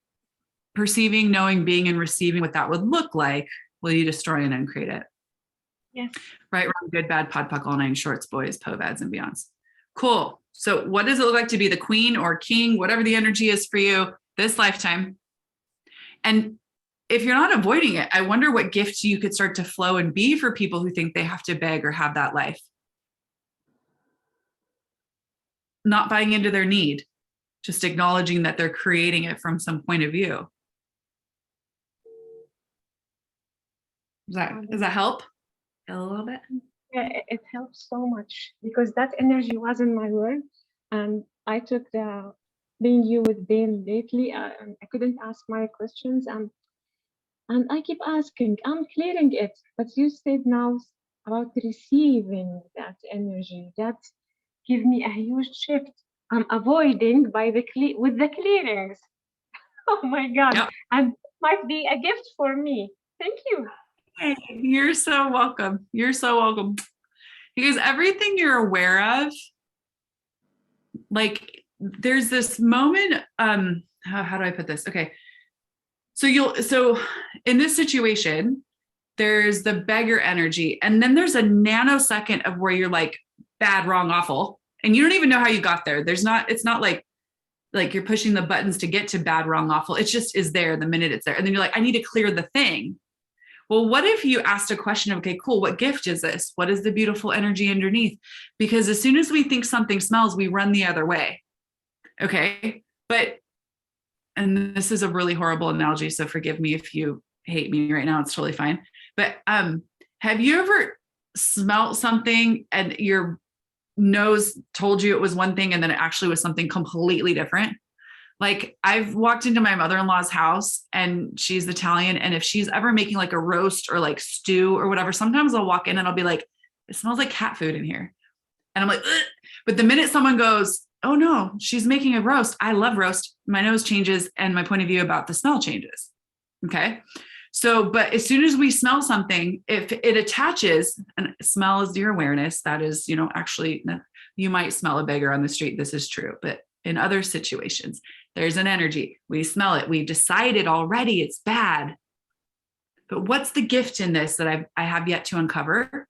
perceiving, knowing, being, and receiving what that would look like, will you destroy and uncreate it? Yes. Right, wrong, good, bad, pod, puck, all nine shorts, boys, Poe Gods, and beyonds. Cool. So what does it look like to be the queen or king, whatever the energy is for you this lifetime? And if you're not avoiding it, I wonder what gifts you could start to flow and be for people who think they have to beg or have that life. Not buying into their need, just acknowledging that they're creating it from some point of view. Does that help? A little bit? Yeah, it helps so much because that energy was in my world, and I took the being you with Ben lately. I couldn't ask my questions, and I keep asking. I'm clearing it, but you said now about receiving that energy. That gives me a huge shift. I'm avoiding by with the clearings. Oh my God! Yep. And might be a gift for me. Thank you. Hey, you're so welcome. You're so welcome. Because everything you're aware of, like there's this moment, how do I put this? Okay. So in this situation, there's the beggar energy, and then there's a nanosecond of where you're like bad, wrong, awful. And you don't even know how you got there. It's not like you're pushing the buttons to get to bad, wrong, awful. It just is there the minute it's there. And then you're like, I need to clear the thing. Well, what if you asked a question of, okay, cool, what gift is this? What is the beautiful energy underneath? Because as soon as we think something smells, we run the other way. Okay. And this is a really horrible analogy, so forgive me if you hate me right now, it's totally fine. But have you ever smelt something and your nose told you it was one thing and then it actually was something completely different? Like I've walked into my mother-in-law's house and she's Italian. And if she's ever making like a roast or like stew or whatever, sometimes I'll walk in and I'll be like, it smells like cat food in here. And I'm like, ugh. But the minute someone goes, oh no, she's making a roast. I love roast. My nose changes and my point of view about the smell changes. Okay. So, but as soon as we smell something, if it attaches, and smell is your awareness, that is, actually you might smell a beggar on the street. This is true. But in other situations, there's an energy. We smell it. We've decided already it's bad. But what's the gift in this that I have yet to uncover?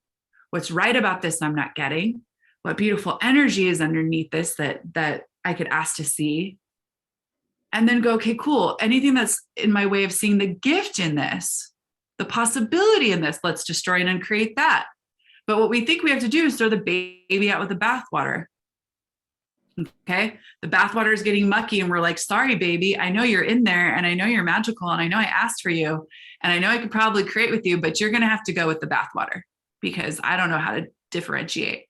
What's right about this I'm not getting? What beautiful energy is underneath this that I could ask to see? And then go, okay, cool. Anything that's in my way of seeing the gift in this, the possibility in this, let's destroy and uncreate that. But what we think we have to do is throw the baby out with the bathwater. Okay. The bathwater is getting mucky and we're like, sorry, baby, I know you're in there and I know you're magical and I know I asked for you and I know I could probably create with you, but you're going to have to go with the bathwater because I don't know how to differentiate.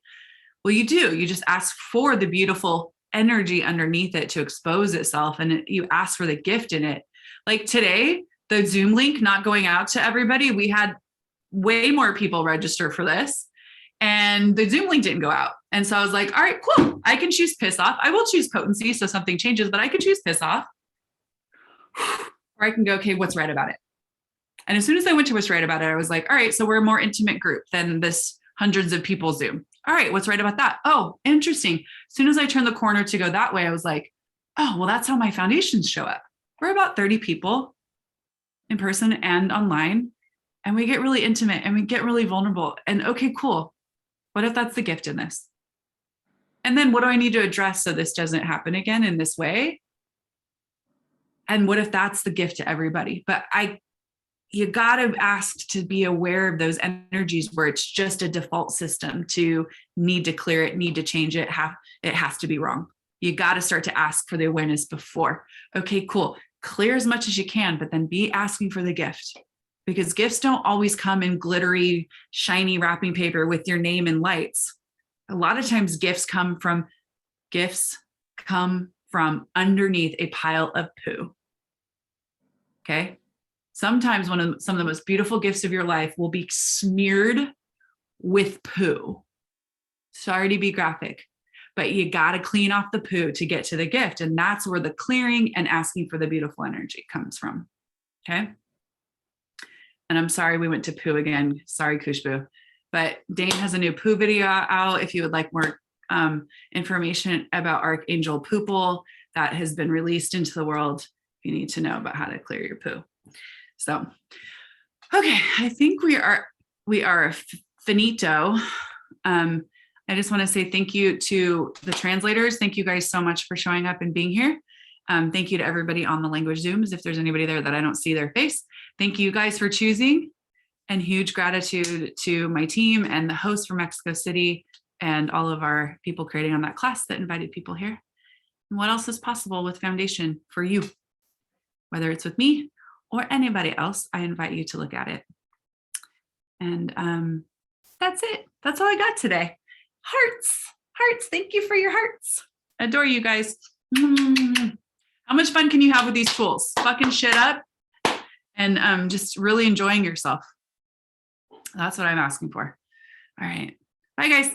Well, you do. You just ask for the beautiful energy underneath it to expose itself and you ask for the gift in it. Like today, the Zoom link not going out to everybody, we had way more people register for this. And the Zoom link didn't go out. And so I was like, all right, cool. I can choose piss off. I will choose potency. So something changes, but I can choose piss off. Or I can go, okay, what's right about it? And as soon as I went to what's right about it, I was like, all right, so we're a more intimate group than this hundreds of people Zoom. All right, what's right about that? Oh, interesting. As soon as I turned the corner to go that way, I was like, oh, well, that's how my foundations show up. We're about 30 people in person and online. And we get really intimate and we get really vulnerable. And okay, cool. What if that's the gift in this? And then what do I need to address so this doesn't happen again in this way? And what if that's the gift to everybody? But you got to ask to be aware of those energies where it's just a default system to need to clear it, need to change it. It has to be wrong. You got to start to ask for the awareness before. Okay, cool. Clear as much as you can, but then be asking for the gift. Because gifts don't always come in glittery, shiny wrapping paper with your name and lights. A lot of times gifts come from underneath a pile of poo. Okay. Sometimes some of the most beautiful gifts of your life will be smeared with poo. Sorry to be graphic, but you got to clean off the poo to get to the gift. And that's where the clearing and asking for the beautiful energy comes from. Okay. And I'm sorry we went to Pooh again. Sorry, Kushboo. But Dane has a new Pooh video out if you would like more information about Archangel Poople that has been released into the world. You need to know about how to clear your poo. So, okay, I think we are finito. I just want to say thank you to the translators. Thank you guys so much for showing up and being here. Thank you to everybody on the language Zooms. If there's anybody there that I don't see their face, thank you guys for choosing, and huge gratitude to my team and the host from Mexico City and all of our people creating on that class that invited people here. And what else is possible with Foundation for you? Whether it's with me or anybody else, I invite you to look at it. And that's it. That's all I got today. Hearts. Thank you for your hearts. Adore you guys. How much fun can you have with these tools? Fucking shit up and just really enjoying yourself. That's what I'm asking for. All right. Bye, guys.